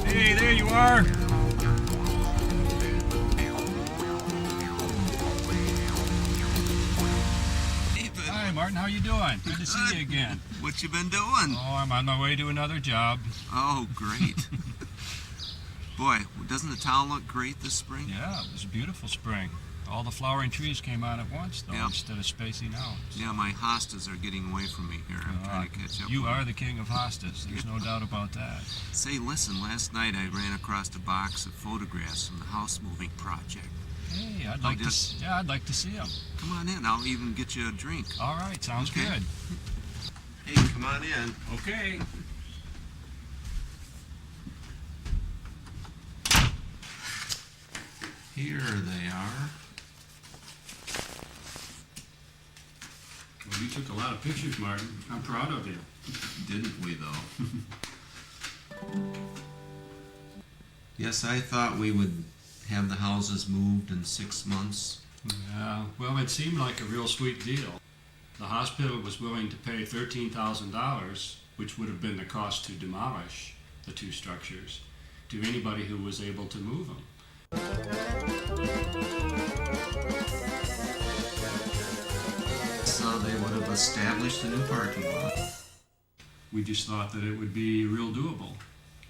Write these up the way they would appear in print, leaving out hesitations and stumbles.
Hey, there you are. Hi, Martin. How you doing? Good to see you again. What you been doing? Oh, I'm on my way to another job. Oh, great. Boy, doesn't the town look great this spring? Yeah, it was a beautiful spring. All the flowering trees came on at once, though, Yep. instead of spacing out. So. Yeah, my hostas are getting away from me here. I'm trying to catch up. You with are them. the king of hostas. There's no doubt about that. Say, listen, last night I ran across a box of photographs from the house moving project. Hey, I'd Oh, like just- to. Yeah, I'd like to see them. Come on in. I'll even get you a drink. All right, sounds Okay. good. Hey, come on in. Okay. Here they are. Well, you took a lot of pictures, Martin. I'm proud of you. Didn't we, though? Yes, I thought we would have the houses moved in 6 months. Yeah, well, it seemed like a real sweet deal. The hospital was willing to pay $13,000, which would have been the cost to demolish the two structures, to anybody who was able to move them. So they would have established a new parking lot. We just thought that it would be real doable.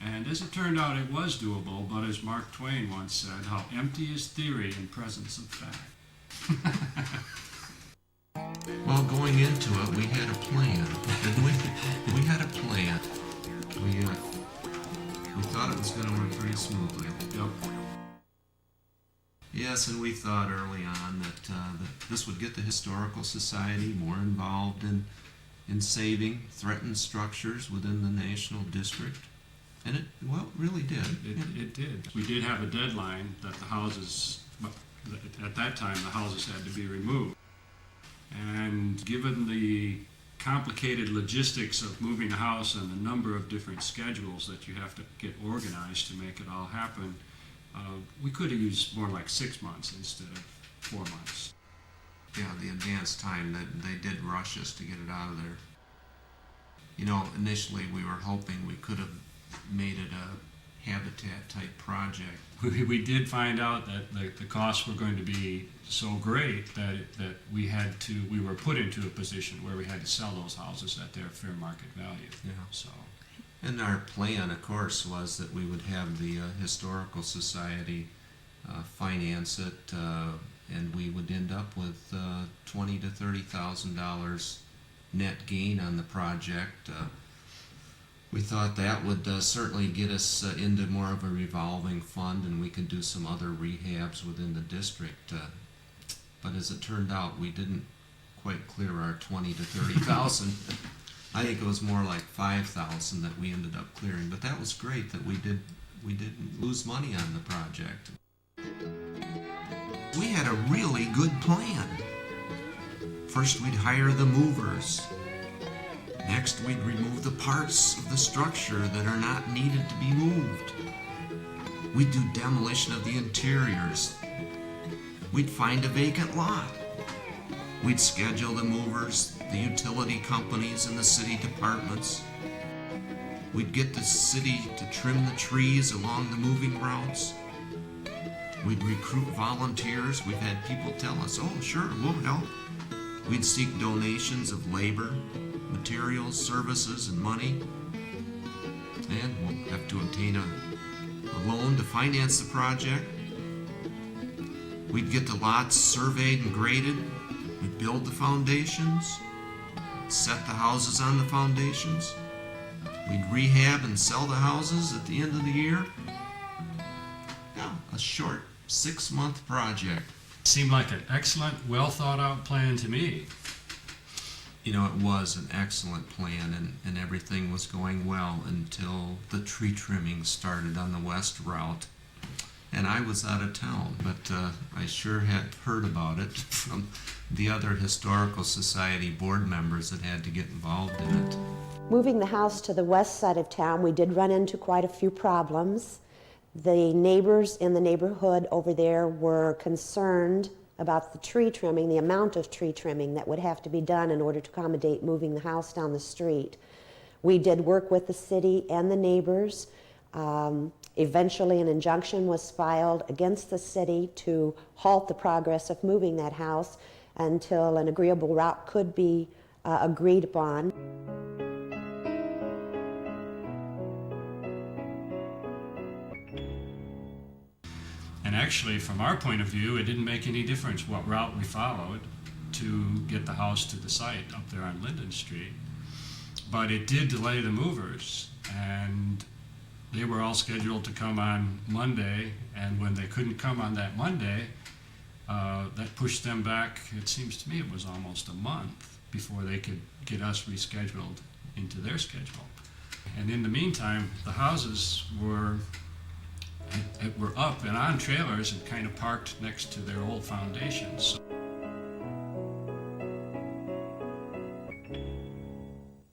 And as it turned out, it was doable, but as Mark Twain once said, how empty is theory in presence of fact. Well, going into it, we had a plan, didn't we? We had a plan. We thought it was going to work pretty smoothly. Yep. Yes, and we thought early on that this would get the Historical Society more involved in saving threatened structures within the National District. And it really did. It did. We did have a deadline that the houses, at that time, the houses had to be removed. And given the complicated logistics of moving a house and the number of different schedules that you have to get organized to make it all happen, we could have used more like 6 months instead of 4 months. Yeah, the advanced time that they did rush us to get it out of there. You know, initially we were hoping we could have made it habitat type project. We did find out that the costs were going to be so great that we were put into a position where we had to sell those houses at their fair market value. Yeah. So, And our plan, of course, was that we would have the Historical Society finance it, and we would end up with $20,000 to $30,000 net gain on the project. We thought that would certainly get us into more of a revolving fund, and we could do some other rehabs within the district. But as it turned out, we didn't quite clear our 20 to 30,000. I think it was more like 5,000 that we ended up clearing. But that was great that we didn't lose money on the project. We had a really good plan. First, we'd hire the movers. Next, we'd remove the parts of the structure that are not needed to be moved. We'd do demolition of the interiors. We'd find a vacant lot. We'd schedule the movers, the utility companies, and the city departments. We'd get the city to trim the trees along the moving routes. We'd recruit volunteers. We've had people tell us, "Oh, sure, we'll help." We'd seek donations of labor, materials, services, and money. And we'll have to obtain a loan to finance the project. We'd get the lots surveyed and graded. We'd build the foundations, set the houses on the foundations. We'd rehab and sell the houses at the end of the year. Yeah, a short 6-month project. seemed like an excellent, well thought out plan to me. You know, it was an excellent plan, and everything was going well until the tree trimming started on the west route. And I was out of town, but I sure had heard about it from the other Historical Society board members that had to get involved in it. Moving the house to the west side of town, we did run into quite a few problems. The neighbors in the neighborhood over there were concerned about the tree trimming, the amount of tree trimming that would have to be done in order to accommodate moving the house down the street. We did work with the city and the neighbors. Eventually, an injunction was filed against the city to halt the progress of moving that house until an agreeable route could be agreed upon. And actually, from our point of view, it didn't make any difference what route we followed to get the house to the site up there on Linden Street. But it did delay the movers, and they were all scheduled to come on Monday, and when they couldn't come on that Monday, that pushed them back, it seems to me it was almost a month before they could get us rescheduled into their schedule. And in the meantime, the houses were up and on trailers and kind of parked next to their old foundations.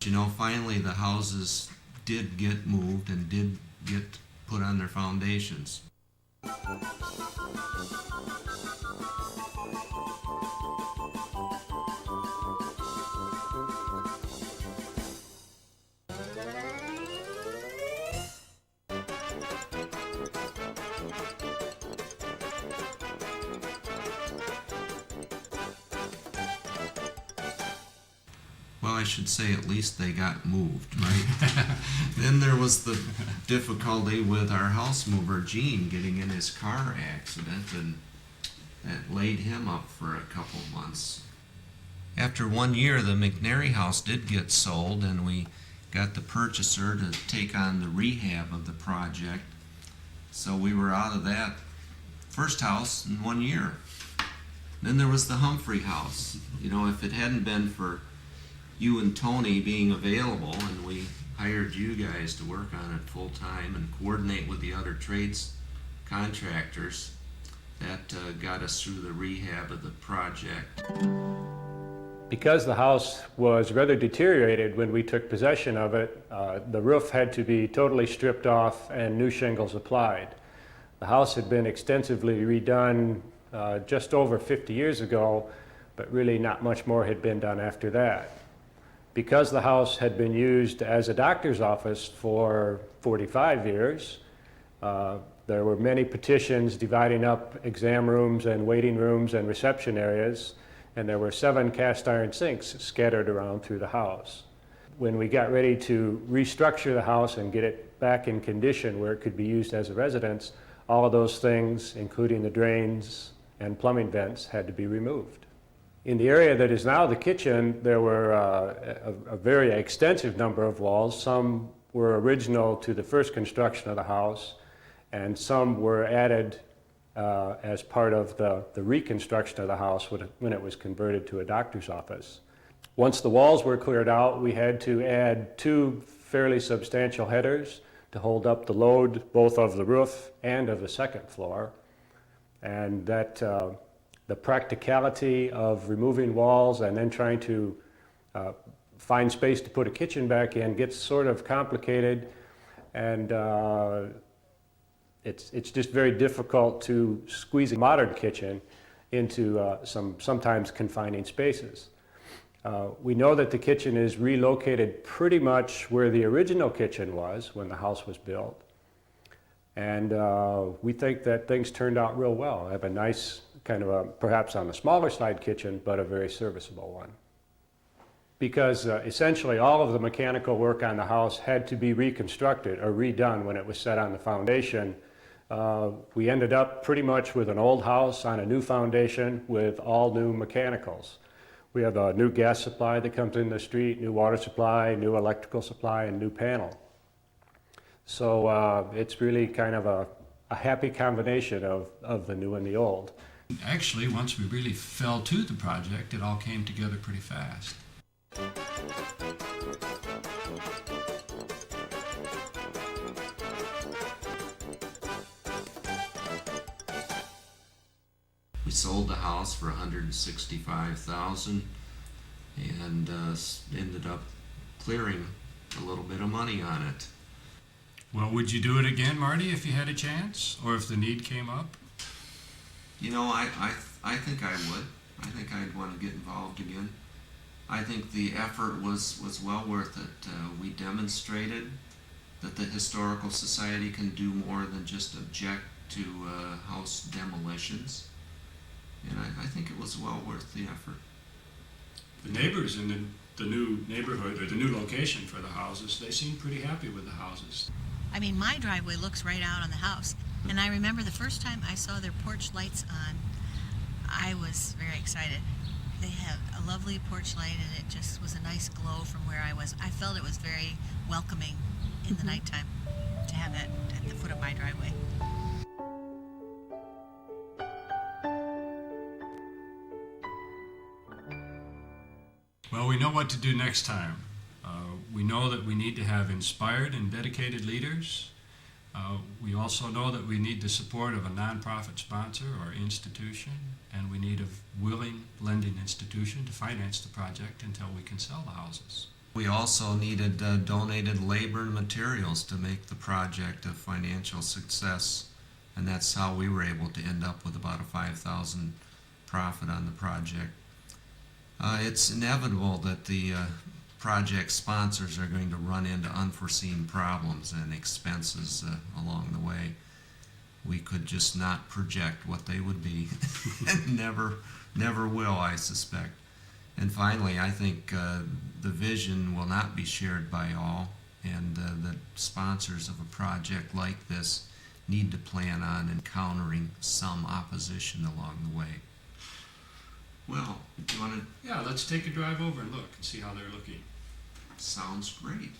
You know, finally the houses did get moved and did get put on their foundations. Well, I should say at least they got moved, right? Then there was the difficulty with our house mover, Gene, getting in his car accident, and that laid him up for a couple months. After 1 year, the McNary house did get sold, and we got the purchaser to take on the rehab of the project. So we were out of that first house in 1 year. Then there was the Humphrey house. You know, if it hadn't been for you and Tony being available, and we hired you guys to work on it full time and coordinate with the other trades contractors, that got us through the rehab of the project. Because the house was rather deteriorated when we took possession of it, the roof had to be totally stripped off and new shingles applied. The house had been extensively redone just over 50 years ago, but really not much more had been done after that. Because the house had been used as a doctor's office for 45 years, There were many petitions dividing up exam rooms and waiting rooms and reception areas, and there were 7 cast iron sinks scattered around through the house. When we got ready to restructure the house and get it back in condition where it could be used as a residence, all of those things, including the drains and plumbing vents, had to be removed. In the area that is now the kitchen, there were a very extensive number of walls. Some were original to the first construction of the house, and some were added as part of the reconstruction of the house when it was converted to a doctor's office. Once the walls were cleared out, we had to add 2 fairly substantial headers to hold up the load both of the roof and of the second floor. And that the practicality of removing walls and then trying to find space to put a kitchen back in gets sort of complicated, and it's just very difficult to squeeze a modern kitchen into sometimes confining spaces. We know that the kitchen is relocated pretty much where the original kitchen was when the house was built. And we think that things turned out real well. I have a nice, kind of a, perhaps on the smaller side kitchen, but a very serviceable one. Because essentially all of the mechanical work on the house had to be reconstructed or redone when it was set on the foundation. We ended up pretty much with an old house on a new foundation with all new mechanicals. We have a new gas supply that comes in the street, new water supply, new electrical supply, and new panel. So it's really kind of a happy combination of the new and the old. Actually, once we really fell to the project, it all came together pretty fast. We sold the house for $165,000 and ended up clearing a little bit of money on it. Well, would you do it again, Marty, if you had a chance, or if the need came up? You know, I think I would. I think I'd want to get involved again. I think the effort was well worth it. We demonstrated that the Historical Society can do more than just object to house demolitions. And I think it was well worth the effort. The neighbors in the new neighborhood, or the new location for the houses, they seem pretty happy with the houses. I mean, my driveway looks right out on the house. And I remember the first time I saw their porch lights on, I was very excited. They have a lovely porch light, and it just was a nice glow from where I was. I felt it was very welcoming in the nighttime to have that at the foot of my driveway. Well, we know what to do next time. We know that we need to have inspired and dedicated leaders. We also know that we need the support of a nonprofit sponsor or institution, and we need a willing lending institution to finance the project until we can sell the houses. We also needed donated labor and materials to make the project a financial success, and that's how we were able to end up with about a $5,000 profit on the project. It's inevitable that the project sponsors are going to run into unforeseen problems and expenses along the way. We could just not project what they would be, and never will, I suspect. And finally, I think the vision will not be shared by all, and the sponsors of a project like this need to plan on encountering some opposition along the way. Well, do you want to? Yeah, let's take a drive over and look and see how they're looking. Sounds great.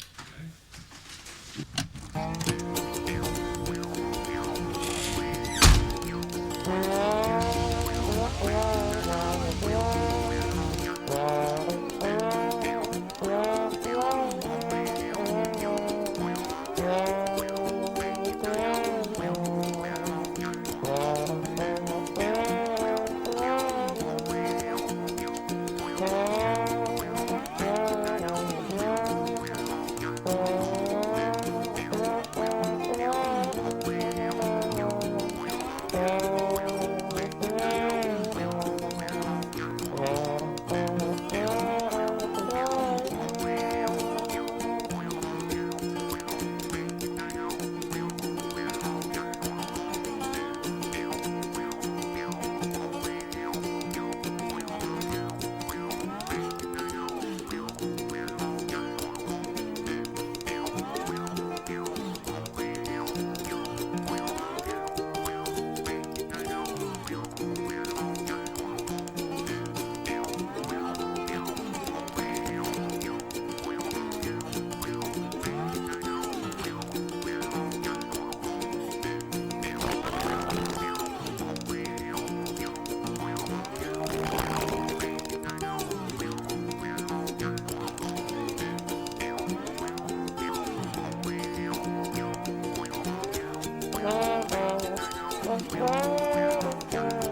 Thank you.